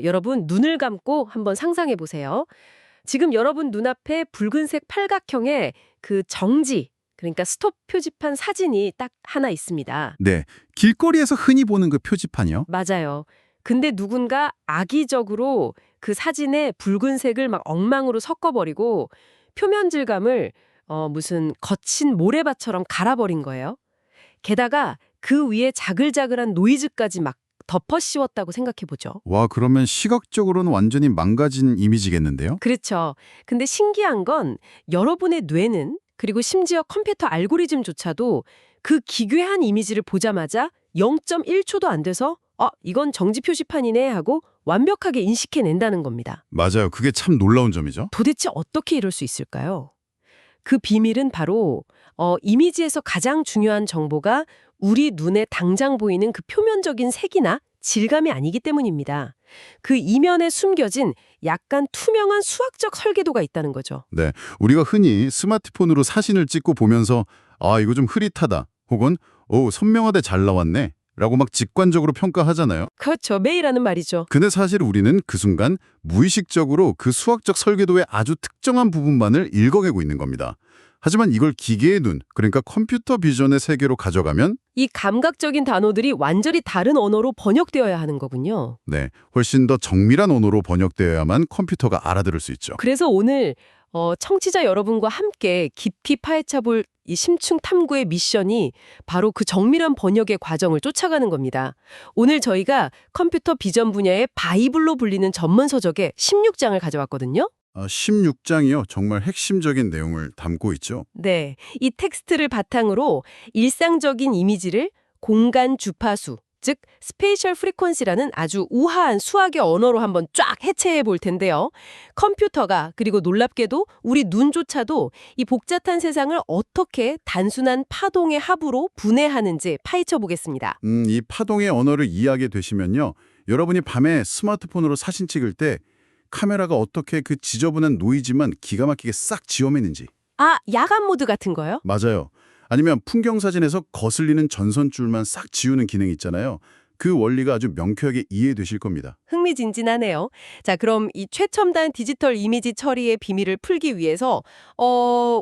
여러분 눈을 감고 한번 상상해 보세요. 지금 여러분 눈앞에 붉은색 팔각형의 그 정지, 그러니까 스톱 표지판 사진이 딱 하나 있습니다. 네, 길거리에서 흔히 보는 그 표지판이요. 맞아요. 근데 누군가 악의적으로 그 사진에 붉은색을 막 엉망으로 섞어버리고 표면 질감을 무슨 거친 모래밭처럼 갈아버린 거예요. 게다가 그 위에 자글자글한 노이즈까지 막 덮어 씌웠다고 생각해 보죠. 와, 그러면 시각적으로는 완전히 망가진 이미지겠는데요? 그렇죠. 근데 신기한 건 여러분의 뇌는 그리고 심지어 컴퓨터 알고리즘조차도 그 기괴한 이미지를 보자마자 0.1초도 안 돼서 이건 정지 표시판이네 하고 완벽하게 인식해낸다는 겁니다. 맞아요. 그게 참 놀라운 점이죠. 도대체 어떻게 이럴 수 있을까요? 그 비밀은 바로 이미지에서 가장 중요한 정보가 우리 눈에 당장 보이는 그 표면적인 색이나 질감이 아니기 때문입니다. 그 이면에 숨겨진 약간 투명한 수학적 설계도가 있다는 거죠. 네, 우리가 흔히 스마트폰으로 사진을 찍고 보면서 아, 이거 좀 흐릿하다. 혹은 선명하게 잘 나왔네. 라고 막 직관적으로 평가하잖아요. 그렇죠. 매일 하는 말이죠. 근데 사실 우리는 그 순간 무의식적으로 그 수학적 설계도의 아주 특정한 부분만을 읽어내고 있는 겁니다. 하지만 이걸 기계의 눈, 그러니까 컴퓨터 비전의 세계로 가져가면 이 감각적인 단어들이 완전히 다른 언어로 번역되어야 하는 거군요. 네, 훨씬 더 정밀한 언어로 번역되어야만 컴퓨터가 알아들을 수 있죠. 그래서 오늘 청취자 여러분과 함께 깊이 파헤쳐볼 이 심층 탐구의 미션이 바로 그 정밀한 번역의 과정을 쫓아가는 겁니다. 오늘 저희가 컴퓨터 비전 분야의 바이블로 불리는 전문 서적의 16장을 가져왔거든요. 16장이요. 정말 핵심적인 내용을 담고 있죠. 네, 이 텍스트를 바탕으로 일상적인 이미지를 공간 주파수, 즉 스페이셜 프리퀀시라는 아주 우아한 수학의 언어로 한번 쫙 해체해 볼 텐데요. 컴퓨터가 그리고 놀랍게도 우리 눈조차도 이 복잡한 세상을 어떻게 단순한 파동의 합으로 분해하는지 파헤쳐 보겠습니다. 이 파동의 언어를 이해하게 되시면요. 여러분이 밤에 스마트폰으로 사진 찍을 때 카메라가 어떻게 그 지저분한 노이즈만 기가 막히게 싹 지워내는지. 야간 모드 같은 거요? 맞아요. 아니면 풍경사진에서 거슬리는 전선줄만 싹 지우는 기능이 있잖아요. 그 원리가 아주 명쾌하게 이해되실 겁니다. 흥미진진하네요. 자, 그럼 이 최첨단 디지털 이미지 처리의 비밀을 풀기 위해서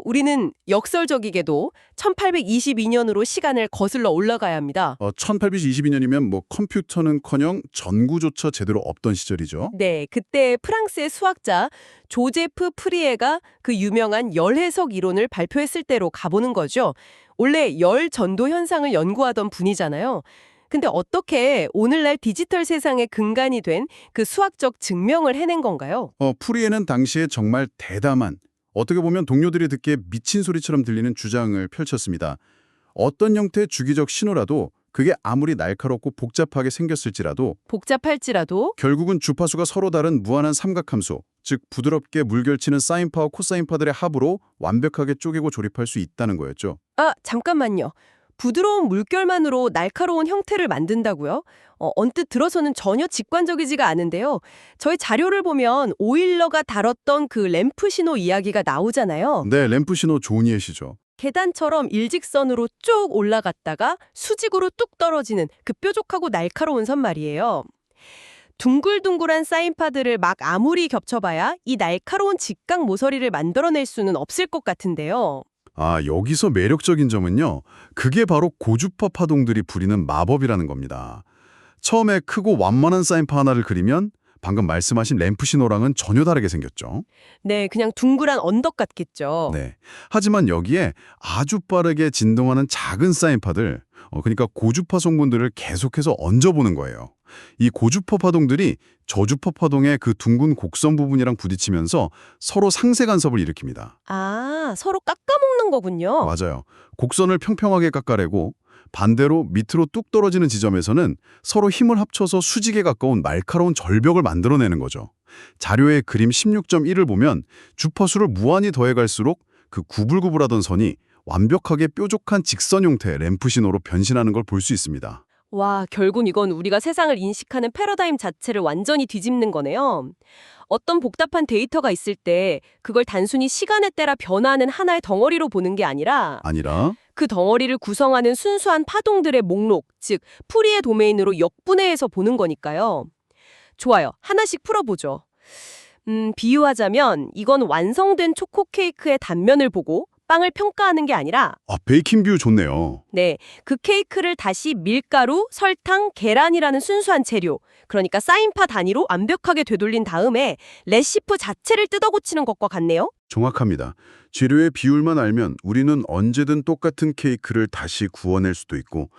우리는 역설적이게도 1822년으로 시간을 거슬러 올라가야 합니다. 1822년이면 뭐 컴퓨터는커녕 전구조차 제대로 없던 시절이죠. 네, 그때 프랑스의 수학자 조제프 프리에가 그 유명한 열해석 이론을 발표했을 때로 가보는 거죠. 원래 열 전도 현상을 연구하던 분이잖아요. 근데 어떻게 오늘날 디지털 세상의 근간이 된 그 수학적 증명을 해낸 건가요? 프리에는 당시에 정말 대담한, 어떻게 보면 동료들이 듣기에 미친 소리처럼 들리는 주장을 펼쳤습니다. 어떤 형태의 주기적 신호라도 그게 아무리 날카롭고 복잡하게 생겼을지라도 복잡할지라도 결국은 주파수가 서로 다른 무한한 삼각함수, 즉 부드럽게 물결치는 사인파와 코사인파들의 합으로 완벽하게 쪼개고 조립할 수 있다는 거였죠. 잠깐만요. 부드러운 물결만으로 날카로운 형태를 만든다고요? 언뜻 들어서는 전혀 직관적이지가 않은데요. 저희 자료를 보면 오일러가 다뤘던 그 램프 신호 이야기가 나오잖아요. 네, 램프 신호 좋은 예시죠. 계단처럼 일직선으로 쭉 올라갔다가 수직으로 뚝 떨어지는 그 뾰족하고 날카로운 선 말이에요. 둥글둥글한 사인파들을 막 아무리 겹쳐봐야 이 날카로운 직각 모서리를 만들어낼 수는 없을 것 같은데요. 여기서 매력적인 점은요. 그게 바로 고주파 파동들이 부리는 마법이라는 겁니다. 처음에 크고 완만한 사인파 하나를 그리면 방금 말씀하신 램프 신호랑은 전혀 다르게 생겼죠. 네, 그냥 둥글한 언덕 같겠죠. 네. 하지만 여기에 아주 빠르게 진동하는 작은 사인파들, 그러니까 고주파 성분들을 계속해서 얹어보는 거예요. 이 고주파 파동들이 저주파 파동의 그 둥근 곡선 부분이랑 부딪히면서 서로 상세 간섭을 일으킵니다. 서로 깎아먹는 거군요. 맞아요. 곡선을 평평하게 깎아내고 반대로 밑으로 뚝 떨어지는 지점에서는 서로 힘을 합쳐서 수직에 가까운 날카로운 절벽을 만들어내는 거죠. 자료의 그림 16.1을 보면 주파수를 무한히 더해갈수록 그 구불구불하던 선이 완벽하게 뾰족한 직선 형태의 램프 신호로 변신하는 걸 볼 수 있습니다. 와, 결국 이건 우리가 세상을 인식하는 패러다임 자체를 완전히 뒤집는 거네요. 어떤 복잡한 데이터가 있을 때 그걸 단순히 시간에 따라 변화하는 하나의 덩어리로 보는 게 아니라 그 덩어리를 구성하는 순수한 파동들의 목록, 즉 풀이의 도메인으로 역분해해서 보는 거니까요. 좋아요. 하나씩 풀어보죠. 비유하자면 이건 완성된 초코 케이크의 단면을 보고 빵을 평가하는 게 아니라 베이킹 뷰 좋네요. 네, 그 케이크를 다시 밀가루, 설탕, 계란이라는 순수한 재료, 그러니까 사인파 단위로 완벽하게 되돌린 다음에 레시피 자체를 뜯어고치는 것과 같네요. 정확합니다. 재료의 비율만 알면 우리는 언제든 똑같은 케이크를 다시 구워낼 수도 있고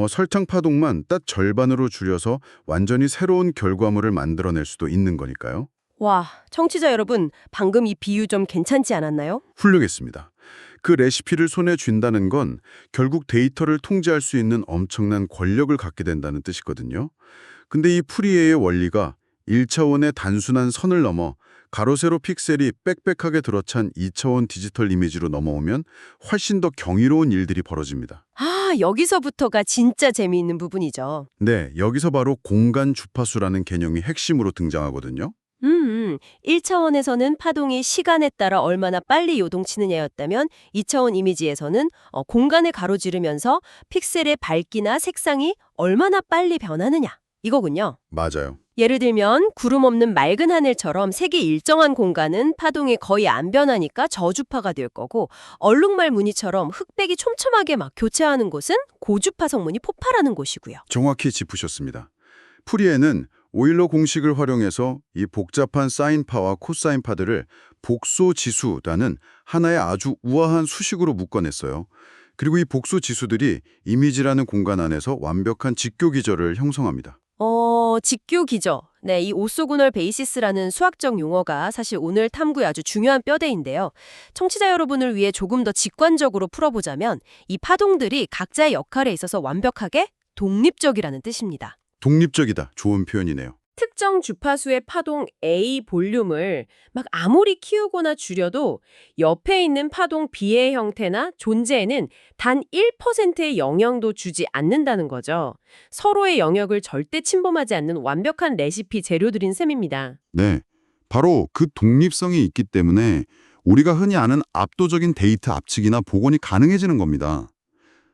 설탕 파동만 딱 절반으로 줄여서 완전히 새로운 결과물을 만들어낼 수도 있는 거니까요. 와, 청취자 여러분, 방금 이 비유 좀 괜찮지 않았나요? 훌륭했습니다. 그 레시피를 손에 쥔다는 건 결국 데이터를 통제할 수 있는 엄청난 권력을 갖게 된다는 뜻이거든요. 근데 이 프리에의 원리가 1차원의 단순한 선을 넘어 가로 세로 픽셀이 빽빽하게 들어찬 2차원 디지털 이미지로 넘어오면 훨씬 더 경이로운 일들이 벌어집니다. 아, 여기서부터가 진짜 재미있는 부분이죠. 네, 여기서 바로 공간 주파수라는 개념이 핵심으로 등장하거든요. 1차원에서는 파동이 시간에 따라 얼마나 빨리 요동치느냐였다면 2차원 이미지에서는 공간을 가로지르면서 픽셀의 밝기나 색상이 얼마나 빨리 변하느냐 이거군요. 맞아요. 예를 들면 구름 없는 맑은 하늘처럼 색이 일정한 공간은 파동이 거의 안 변하니까 저주파가 될 거고 얼룩말 무늬처럼 흑백이 촘촘하게 막 교체하는 곳은 고주파 성분이 폭발하는 곳이고요. 정확히 짚으셨습니다. 프리에는 오일러 공식을 활용해서 이 복잡한 사인파와 코사인파들을 복소지수라는 하나의 아주 우아한 수식으로 묶어냈어요. 그리고 이 복소지수들이 이미지라는 공간 안에서 완벽한 직교 기저를 형성합니다. 직교 기저. 네, 이 오소구널 베이시스라는 수학적 용어가 사실 오늘 탐구의 아주 중요한 뼈대인데요. 청취자 여러분을 위해 조금 더 직관적으로 풀어보자면 이 파동들이 각자의 역할에 있어서 완벽하게 독립적이라는 뜻입니다. 독립적이다. 좋은 표현이네요. 특정 주파수의 파동 A 볼륨을 막 아무리 키우거나 줄여도 옆에 있는 파동 B의 형태나 존재에는 단 1%의 영향도 주지 않는다는 거죠. 서로의 영역을 절대 침범하지 않는 완벽한 레시피 재료들인 셈입니다. 네, 바로 그 독립성이 있기 때문에 우리가 흔히 아는 압도적인 데이터 압축이나 복원이 가능해지는 겁니다.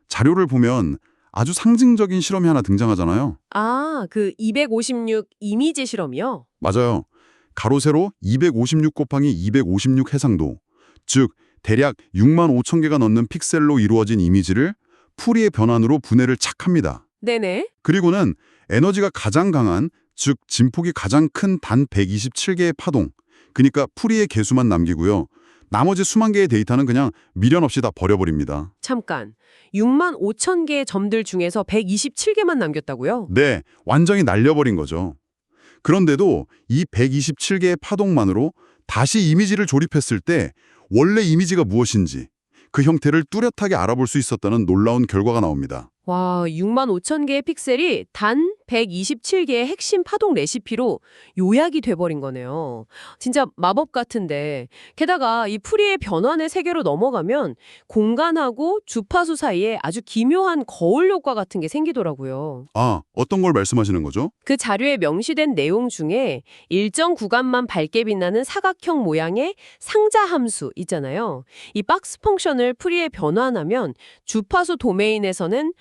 자료를 보면 아주 상징적인 실험이 하나 등장하잖아요. 아, 그 256 이미지 실험이요? 맞아요. 가로 세로 256 곱하기 256 해상도, 즉 대략 6만 5천 개가 넘는 픽셀로 이루어진 이미지를 풀이의 변환으로 분해를 착 합니다. 네네. 그리고는 에너지가 가장 강한, 즉 진폭이 가장 큰 단 127개의 파동, 그러니까 풀이의 개수만 남기고요. 나머지 수만 개의 데이터는 그냥 미련 없이 다 버려버립니다. 잠깐. 6만 5천 개의 점들 중에서 127개만 남겼다고요? 네, 완전히 날려버린 거죠. 그런데도 이 127개의 파동만으로 다시 이미지를 조립했을 때 원래 이미지가 무엇인지 그 형태를 뚜렷하게 알아볼 수 있었다는 놀라운 결과가 나옵니다. 와, 6만 5천 개의 픽셀이 단 127개의 핵심 파동 레시피로 요약이 돼버린 거네요. 진짜 마법 같은데 게다가 이 프리의 변환의 세계로 넘어가면 공간하고 주파수 사이에 아주 기묘한 거울 효과 같은 게 생기더라고요. 아, 어떤 걸 말씀하시는 거죠? 그 자료에 명시된 내용 중에 일정 구간만 밝게 빛나는 사각형 모양의 상자 함수 있잖아요. 이 박스 펑션을 프리에 변환하면 주파수 도메인에서는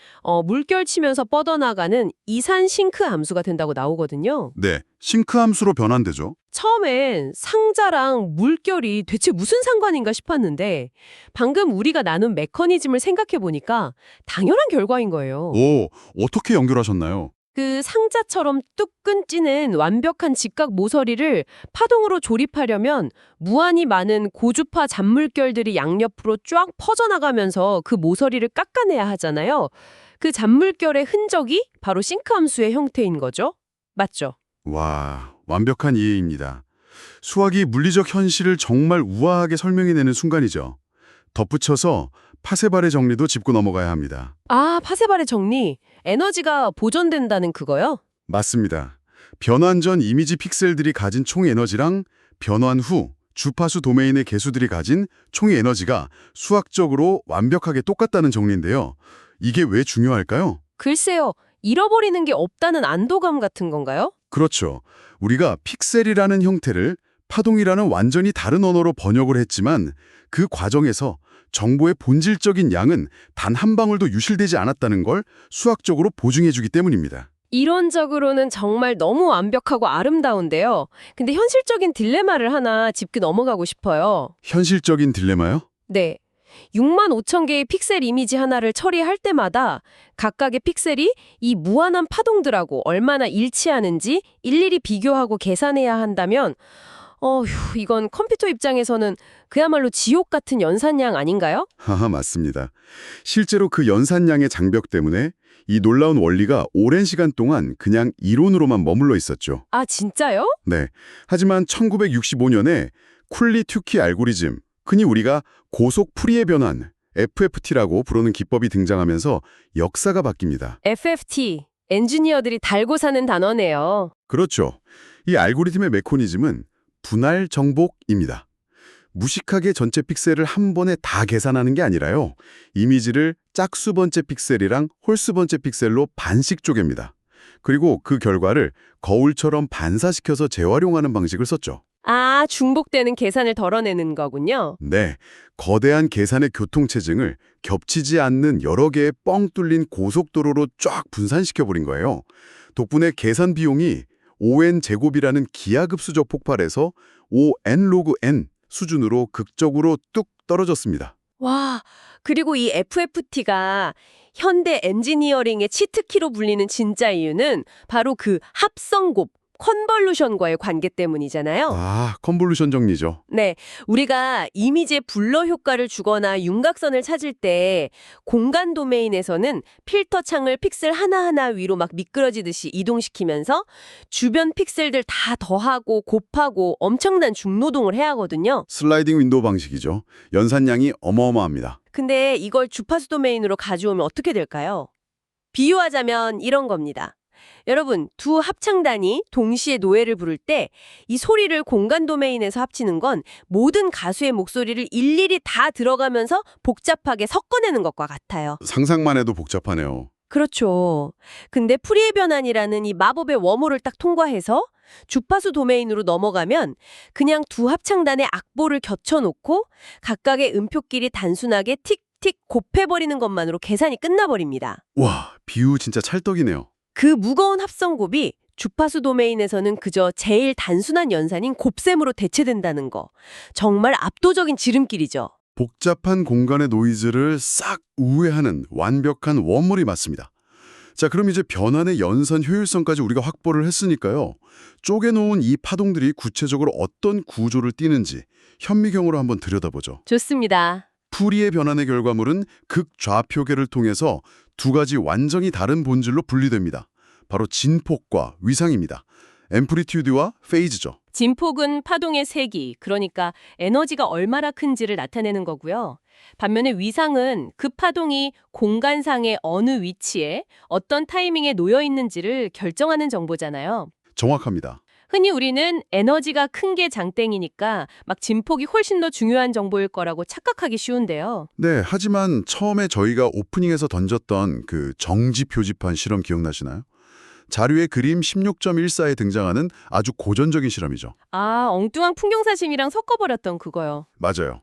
물결 치면서 뻗어나가는 이산 싱크 함수가 된다고 나오거든요. 네, 싱크 함수로 변환되죠. 처음엔 상자랑 물결이 대체 무슨 상관인가 싶었는데 방금 우리가 나눈 메커니즘을 생각해보니까 당연한 결과인 거예요. 오, 어떻게 연결하셨나요? 그 상자처럼 뚝 끊지는 완벽한 직각 모서리를 파동으로 조립하려면 무한히 많은 고주파 잔물결들이 양옆으로 쫙 퍼져나가면서 그 모서리를 깎아내야 하잖아요. 그 잔물결의 흔적이 바로 싱크 함수의 형태인 거죠. 맞죠? 와, 완벽한 이해입니다. 수학이 물리적 현실을 정말 우아하게 설명해내는 순간이죠. 덧붙여서 파세발의 정리도 짚고 넘어가야 합니다. 아, 파세발의 정리. 에너지가 보존된다는 그거요? 맞습니다. 변환 전 이미지 픽셀들이 가진 총 에너지랑 변환 후 주파수 도메인의 개수들이 가진 총 에너지가 수학적으로 완벽하게 똑같다는 정리인데요. 이게 왜 중요할까요? 글쎄요. 잃어버리는 게 없다는 안도감 같은 건가요? 그렇죠. 우리가 픽셀이라는 형태를 파동이라는 완전히 다른 언어로 번역을 했지만 그 과정에서 정보의 본질적인 양은 단 한 방울도 유실되지 않았다는 걸 수학적으로 보증해주기 때문입니다. 이론적으로는 정말 너무 완벽하고 아름다운데요. 근데 현실적인 딜레마를 하나 짚고 넘어가고 싶어요. 현실적인 딜레마요? 네. 6만 5천 개의 픽셀 이미지 하나를 처리할 때마다 각각의 픽셀이 이 무한한 파동들하고 얼마나 일치하는지 일일이 비교하고 계산해야 한다면 이건 컴퓨터 입장에서는 그야말로 지옥 같은 연산량 아닌가요? 하하, 맞습니다. 실제로 그 연산량의 장벽 때문에 이 놀라운 원리가 오랜 시간 동안 그냥 이론으로만 머물러 있었죠. 아, 진짜요? 네. 하지만 1965년에 쿨리-튜키 알고리즘, 흔히 우리가 고속 풀이의 변환, FFT라고 부르는 기법이 등장하면서 역사가 바뀝니다. FFT, 엔지니어들이 달고 사는 단어네요. 그렇죠. 이 알고리즘의 메커니즘은 분할 정복입니다. 무식하게 전체 픽셀을 한 번에 다 계산하는 게 아니라요. 이미지를 짝수 번째 픽셀이랑 홀수 번째 픽셀로 반씩 쪼갭니다. 그리고 그 결과를 거울처럼 반사시켜서 재활용하는 방식을 썼죠. 아, 중복되는 계산을 덜어내는 거군요. 네, 거대한 계산의 교통체증을 겹치지 않는 여러 개의 뻥 뚫린 고속도로로 쫙 분산시켜버린 거예요. 덕분에 계산 비용이 5n 제곱이라는 기하급수적 폭발에서 5n 로그 n 수준으로 극적으로 뚝 떨어졌습니다. 와, 그리고 이 FFT가 현대 엔지니어링의 치트키로 불리는 진짜 이유는 바로 그 합성곱, 컨볼루션과의 관계 때문이잖아요. 아, 컨볼루션 정리죠. 네, 우리가 이미지에 블러 효과를 주거나 윤곽선을 찾을 때 공간 도메인에서는 필터 창을 픽셀 하나하나 위로 막 미끄러지듯이 이동시키면서 주변 픽셀들 다 더하고 곱하고 엄청난 중노동을 해야 하거든요. 슬라이딩 윈도우 방식이죠. 연산량이 어마어마합니다. 근데 이걸 주파수 도메인으로 가져오면 어떻게 될까요? 비유하자면 이런 겁니다. 여러분, 두 합창단이 동시에 노래를 부를 때 이 소리를 공간 도메인에서 합치는 건 모든 가수의 목소리를 일일이 다 들어가면서 복잡하게 섞어내는 것과 같아요. 상상만 해도 복잡하네요. 그렇죠. 근데 프리의 변환이라는 이 마법의 웜홀을 딱 통과해서 주파수 도메인으로 넘어가면 그냥 두 합창단의 악보를 겹쳐놓고 각각의 음표끼리 단순하게 틱틱 곱해버리는 것만으로 계산이 끝나버립니다. 와, 비유 진짜 찰떡이네요. 그 무거운 합성곱이 주파수 도메인에서는 그저 제일 단순한 연산인 곱셈으로 대체된다는 거. 정말 압도적인 지름길이죠. 복잡한 공간의 노이즈를 싹 우회하는 완벽한 원물이 맞습니다. 자, 그럼 이제 변환의 연산 효율성까지 우리가 확보를 했으니까요. 쪼개놓은 이 파동들이 구체적으로 어떤 구조를 띠는지 현미경으로 한번 들여다보죠. 좋습니다. 푸리의 변환의 결과물은 극좌표계를 통해서 두 가지 완전히 다른 본질로 분리됩니다. 바로 진폭과 위상입니다. 앰플리튜드와 페이즈죠. 진폭은 파동의 세기, 그러니까 에너지가 얼마나 큰지를 나타내는 거고요. 반면에 위상은 그 파동이 공간상의 어느 위치에 어떤 타이밍에 놓여 있는지를 결정하는 정보잖아요. 정확합니다. 흔히 우리는 에너지가 큰 게 장땡이니까 막 진폭이 훨씬 더 중요한 정보일 거라고 착각하기 쉬운데요. 네, 하지만 처음에 저희가 오프닝에서 던졌던 그 정지 표지판 실험 기억나시나요? 자료의 그림 16.14에 등장하는 아주 고전적인 실험이죠. 아, 엉뚱한 풍경사진이랑 섞어버렸던 그거요. 맞아요.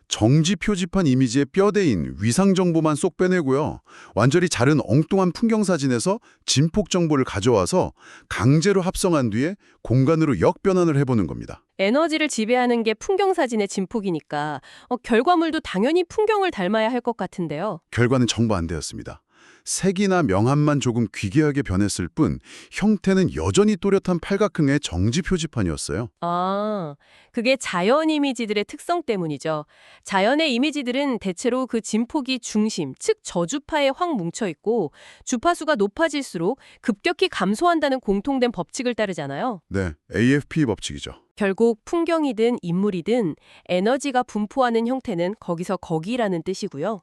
정지 표지판 이미지의 뼈대인 위상 정보만 쏙 빼내고요. 완전히 자른 엉뚱한 풍경 사진에서 진폭 정보를 가져와서 강제로 합성한 뒤에 공간으로 역변환을 해보는 겁니다. 에너지를 지배하는 게 풍경사진의 진폭이니까 결과물도 당연히 풍경을 닮아야 할 것 같은데요. 결과는 정반대였습니다. 색이나 명암만 조금 귀개하게 변했을 뿐 형태는 여전히 또렷한 팔각형의 정지 표지판이었어요. 아, 그게 자연 이미지들의 특성 때문이죠. 자연의 이미지들은 대체로 그 진폭이 중심, 즉 저주파에 확 뭉쳐 있고 주파수가 높아질수록 급격히 감소한다는 공통된 법칙을 따르잖아요. 네, AFP 법칙이죠. 결국 풍경이든 인물이든 에너지가 분포하는 형태는 거기서 거기라는 뜻이고요.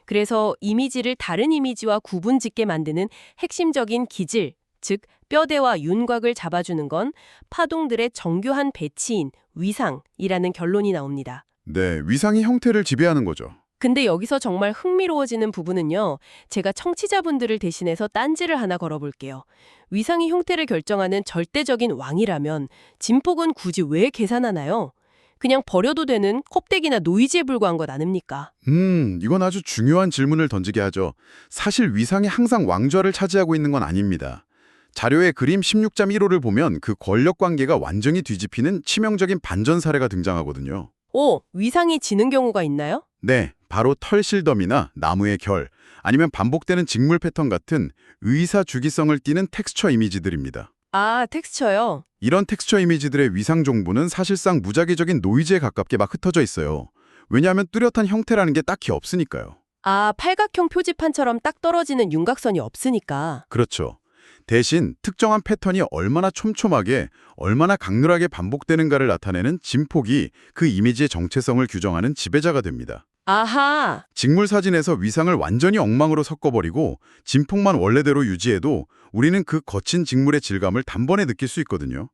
그래서 이미지를 다른 이미지와 구분짓게 만드는 핵심적인 기질, 즉 뼈대와 윤곽을 잡아주는 건 파동들의 정교한 배치인 위상이라는 결론이 나옵니다. 네, 위상이 형태를 지배하는 거죠. 근데 여기서 정말 흥미로워지는 부분은요. 제가 청취자분들을 대신해서 딴지를 하나 걸어볼게요. 위상이 형태를 결정하는 절대적인 왕이라면 진폭은 굳이 왜 계산하나요? 그냥 버려도 되는 껍데기나 노이즈에 불과한 것 아닙니까? 이건 아주 중요한 질문을 던지게 하죠. 사실 위상이 항상 왕좌를 차지하고 있는 건 아닙니다. 자료의 그림 16.15를 보면 그 권력 관계가 완전히 뒤집히는 치명적인 반전 사례가 등장하거든요. 오, 위상이 지는 경우가 있나요? 네, 바로 털실더미나 나무의 결, 아니면 반복되는 직물 패턴 같은 의사주기성을 띠는 텍스처 이미지들입니다. 아, 텍스처요. 이런 텍스처 이미지들의 위상 정보는 사실상 무작위적인 노이즈에 가깝게 막 흩어져 있어요. 왜냐하면 뚜렷한 형태라는 게 딱히 없으니까요. 아, 팔각형 표지판처럼 딱 떨어지는 윤곽선이 없으니까. 그렇죠. 대신 특정한 패턴이 얼마나 촘촘하게, 얼마나 강렬하게 반복되는가를 나타내는 진폭이 그 이미지의 정체성을 규정하는 지배자가 됩니다. 아하, 직물 사진에서 위상을 완전히 엉망으로 섞어버리고 진폭만 원래대로 유지해도 우리는 그 거친 직물의 질감을 단번에 느낄 수 있거든요.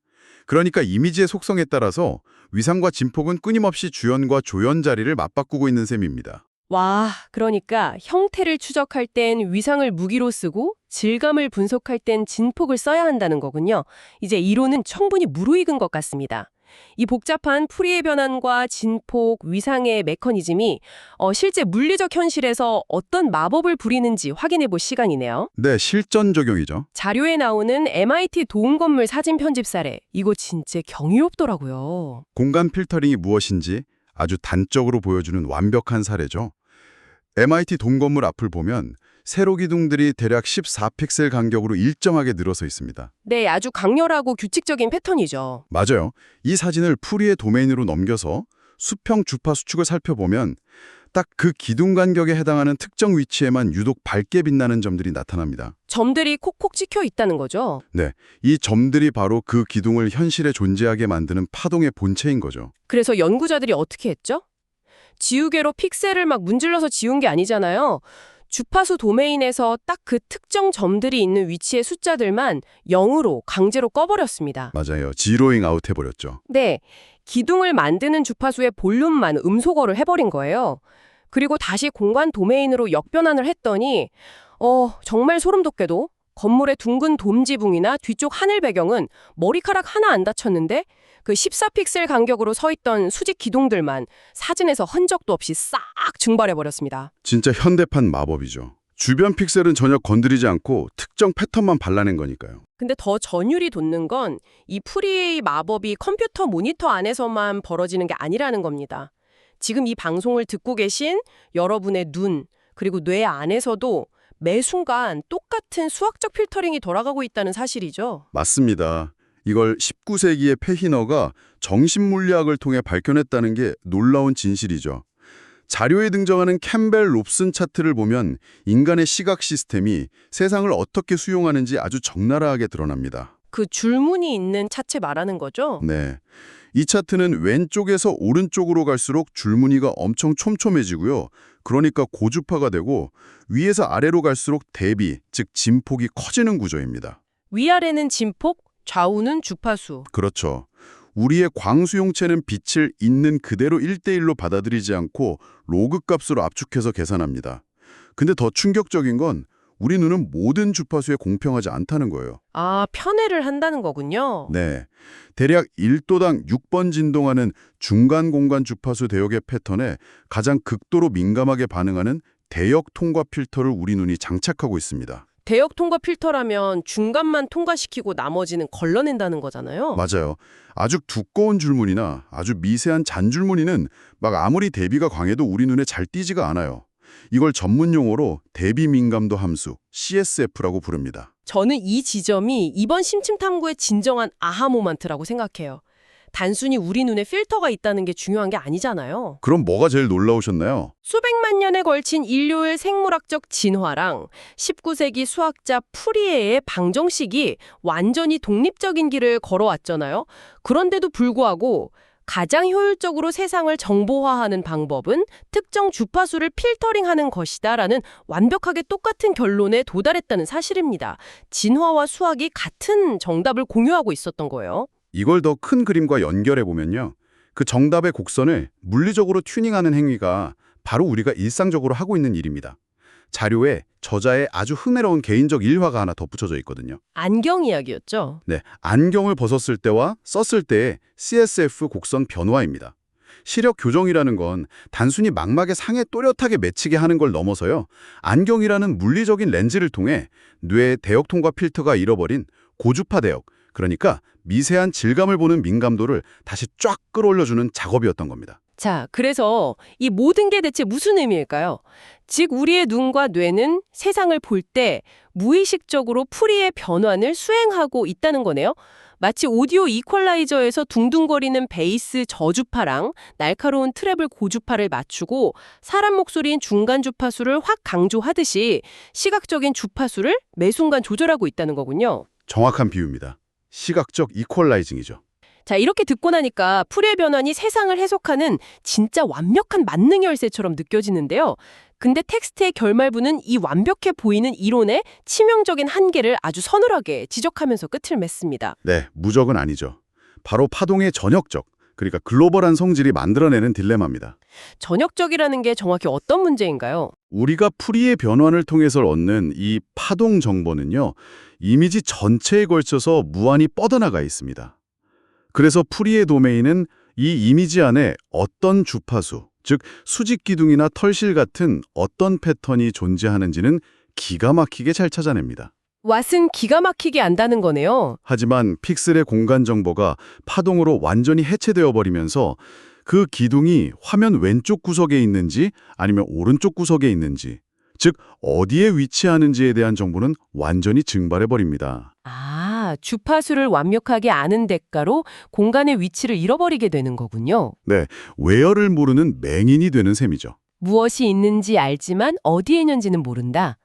그러니까 이미지의 속성에 따라서 위상과 진폭은 끊임없이 주연과 조연 자리를 맞바꾸고 있는 셈입니다. 와, 그러니까 형태를 추적할 땐 위상을 무기로 쓰고 질감을 분석할 땐 진폭을 써야 한다는 거군요. 이제 이론은 충분히 무르익은 것 같습니다. 이 복잡한 풀이의 변환과 진폭, 위상의 메커니즘이 실제 물리적 현실에서 어떤 마법을 부리는지 확인해 볼 시간이네요. 네, 실전 적용이죠. 자료에 나오는 MIT 도움건물 사진 편집 사례, 이거 진짜 경이롭더라고요. 공간 필터링이 무엇인지 아주 단적으로 보여주는 완벽한 사례죠. MIT 동건물 앞을 보면 세로 기둥들이 대략 14픽셀 간격으로 일정하게 늘어서 있습니다. 네, 아주 강렬하고 규칙적인 패턴이죠. 맞아요. 이 사진을 풀이의 도메인으로 넘겨서 수평 주파 수축을 살펴보면 딱 그 기둥 간격에 해당하는 특정 위치에만 유독 밝게 빛나는 점들이 나타납니다. 점들이 콕콕 찍혀 있다는 거죠. 네, 이 점들이 바로 그 기둥을 현실에 존재하게 만드는 파동의 본체인 거죠. 그래서 연구자들이 어떻게 했죠? 지우개로 픽셀을 막 문질러서 지운 게 아니잖아요. 주파수 도메인에서 딱 그 특정 점들이 있는 위치의 숫자들만 0으로 강제로 꺼버렸습니다. 맞아요. 지로잉 아웃 해버렸죠. 네, 기둥을 만드는 주파수의 볼륨만 음소거를 해버린 거예요. 그리고 다시 공간 도메인으로 역변환을 했더니 정말 소름 돋게도 건물의 둥근 돔 지붕이나 뒤쪽 하늘 배경은 머리카락 하나 안 다쳤는데 그 14픽셀 간격으로 서 있던 수직 기둥들만 사진에서 흔적도 없이 싹 증발해버렸습니다. 진짜 현대판 마법이죠. 주변 픽셀은 전혀 건드리지 않고 특정 패턴만 발라낸 거니까요. 근데 더 전율이 돋는 건 이 프리의 마법이 컴퓨터 모니터 안에서만 벌어지는 게 아니라는 겁니다. 지금 이 방송을 듣고 계신 여러분의 눈, 그리고 뇌 안에서도 매 순간 똑같은 수학적 필터링이 돌아가고 있다는 사실이죠. 맞습니다. 이걸 19세기의 페히너가 정신물리학을 통해 밝혀냈다는 게 놀라운 진실이죠. 자료에 등장하는 캠벨 롭슨 차트를 보면 인간의 시각 시스템이 세상을 어떻게 수용하는지 아주 적나라하게 드러납니다. 그 줄무늬 있는 차체 말하는 거죠? 네. 이 차트는 왼쪽에서 오른쪽으로 갈수록 줄무늬가 엄청 촘촘해지고요. 그러니까 고주파가 되고 위에서 아래로 갈수록 대비, 즉 진폭이 커지는 구조입니다. 위아래는 진폭, 좌우는 주파수. 그렇죠. 우리의 광수용체는 빛을 있는 그대로 1대1로 받아들이지 않고 로그 값으로 압축해서 계산합니다. 근데 더 충격적인 건 우리 눈은 모든 주파수에 공평하지 않다는 거예요. 아, 편애를 한다는 거군요. 네. 대략 1도당 6번 진동하는 중간 공간 주파수 대역의 패턴에 가장 극도로 민감하게 반응하는 대역 통과 필터를 우리 눈이 장착하고 있습니다. 대역 통과 필터라면 중간만 통과시키고 나머지는 걸러낸다는 거잖아요. 맞아요. 아주 두꺼운 줄무늬나 아주 미세한 잔줄무늬는 막 아무리 대비가 강해도 우리 눈에 잘 띄지가 않아요. 이걸 전문 용어로 대비 민감도 함수, CSF라고 부릅니다. 저는 이 지점이 이번 심층 탐구의 진정한 아하 모먼트라고 생각해요. 단순히 우리 눈에 필터가 있다는 게 중요한 게 아니잖아요. 그럼 뭐가 제일 놀라우셨나요? 수백만 년에 걸친 인류의 생물학적 진화랑 19세기 수학자 푸리에의 방정식이 완전히 독립적인 길을 걸어왔잖아요. 그런데도 불구하고 가장 효율적으로 세상을 정보화하는 방법은 특정 주파수를 필터링하는 것이다라는 완벽하게 똑같은 결론에 도달했다는 사실입니다. 진화와 수학이 같은 정답을 공유하고 있었던 거예요. 이걸 더 큰 그림과 연결해 보면요. 그 정답의 곡선을 물리적으로 튜닝하는 행위가 바로 우리가 일상적으로 하고 있는 일입니다. 자료에 저자의 아주 흥미로운 개인적 일화가 하나 덧붙여져 있거든요. 안경 이야기였죠. 네, 안경을 벗었을 때와 썼을 때의 CSF 곡선 변화입니다. 시력 교정이라는 건 단순히 망막의 상에 또렷하게 맺히게 하는 걸 넘어서요. 안경이라는 물리적인 렌즈를 통해 뇌의 대역 통과 필터가 잃어버린 고주파 대역, 그러니까 미세한 질감을 보는 민감도를 다시 쫙 끌어올려주는 작업이었던 겁니다. 자, 그래서 이 모든 게 대체 무슨 의미일까요? 즉, 우리의 눈과 뇌는 세상을 볼 때 무의식적으로 풀이의 변환을 수행하고 있다는 거네요. 마치 오디오 이퀄라이저에서 둥둥거리는 베이스 저주파랑 날카로운 트래블 고주파를 맞추고 사람 목소리인 중간 주파수를 확 강조하듯이 시각적인 주파수를 매 순간 조절하고 있다는 거군요. 정확한 비유입니다. 시각적 이퀄라이징이죠. 자, 이렇게 듣고 나니까 풀의 변환이 세상을 해석하는 진짜 완벽한 만능 열쇠처럼 느껴지는데요. 근데 텍스트의 결말부는 이 완벽해 보이는 이론의 치명적인 한계를 아주 서늘하게 지적하면서 끝을 맺습니다. 네, 무적은 아니죠. 바로 파동의 전역적, 그러니까 글로벌한 성질이 만들어내는 딜레마입니다. 전역적이라는 게 정확히 어떤 문제인가요? 우리가 풀이의 변환을 통해서 얻는 이 파동 정보는요, 이미지 전체에 걸쳐서 무한히 뻗어나가 있습니다. 그래서 풀이의 도메인은 이 이미지 안에 어떤 주파수, 즉 수직 기둥이나 털실 같은 어떤 패턴이 존재하는지는 기가 막히게 잘 찾아냅니다. 왓은 기가 막히게 안다는 거네요. 하지만 픽셀의 공간 정보가 파동으로 완전히 해체되어 버리면서 그 기둥이 화면 왼쪽 구석에 있는지 아니면 오른쪽 구석에 있는지, 즉 어디에 위치하는지에 대한 정보는 완전히 증발해 버립니다. 아, 주파수를 완벽하게 아는 대가로 공간의 위치를 잃어버리게 되는 거군요. 네, 웨어를 모르는 맹인이 되는 셈이죠. 무엇이 있는지 알지만 어디에 있는지는 모른다.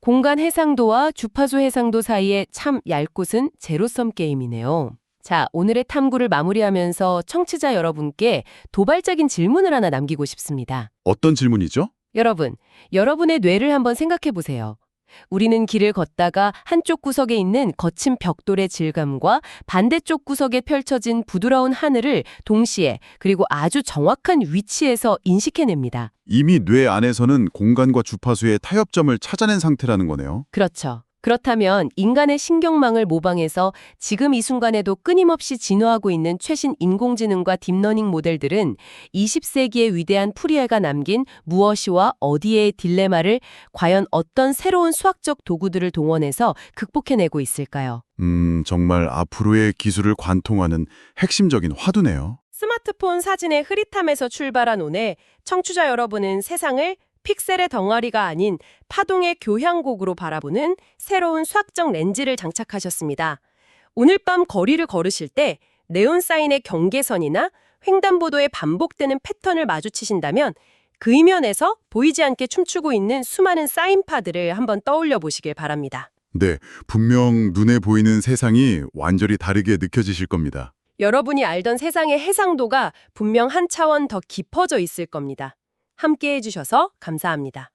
공간 해상도와 주파수 해상도 사이에 참 얄궂은 제로섬 게임이네요. 자, 오늘의 탐구를 마무리하면서 청취자 여러분께 도발적인 질문을 하나 남기고 싶습니다. 어떤 질문이죠? 여러분, 여러분의 뇌를 한번 생각해 보세요. 우리는 길을 걷다가 한쪽 구석에 있는 거친 벽돌의 질감과 반대쪽 구석에 펼쳐진 부드러운 하늘을 동시에 그리고 아주 정확한 위치에서 인식해냅니다. 이미 뇌 안에서는 공간과 주파수의 타협점을 찾아낸 상태라는 거네요. 그렇죠. 그렇다면 인간의 신경망을 모방해서 지금 이 순간에도 끊임없이 진화하고 있는 최신 인공지능과 딥러닝 모델들은 20세기의 위대한 푸리에가 남긴 무엇이와 어디에의 딜레마를 과연 어떤 새로운 수학적 도구들을 동원해서 극복해내고 있을까요? 정말 앞으로의 기술을 관통하는 핵심적인 화두네요. 스마트폰 사진의 흐릿함에서 출발한 오늘 청취자 여러분은 세상을 픽셀의 덩어리가 아닌 파동의 교향곡으로 바라보는 새로운 수학적 렌즈를 장착하셨습니다. 오늘 밤 거리를 걸으실 때 네온 사인의 경계선이나 횡단보도에 반복되는 패턴을 마주치신다면 그 이면에서 보이지 않게 춤추고 있는 수많은 사인파들을 한번 떠올려 보시길 바랍니다. 네, 분명 눈에 보이는 세상이 완전히 다르게 느껴지실 겁니다. 여러분이 알던 세상의 해상도가 분명 한 차원 더 깊어져 있을 겁니다. 함께 해주셔서 감사합니다.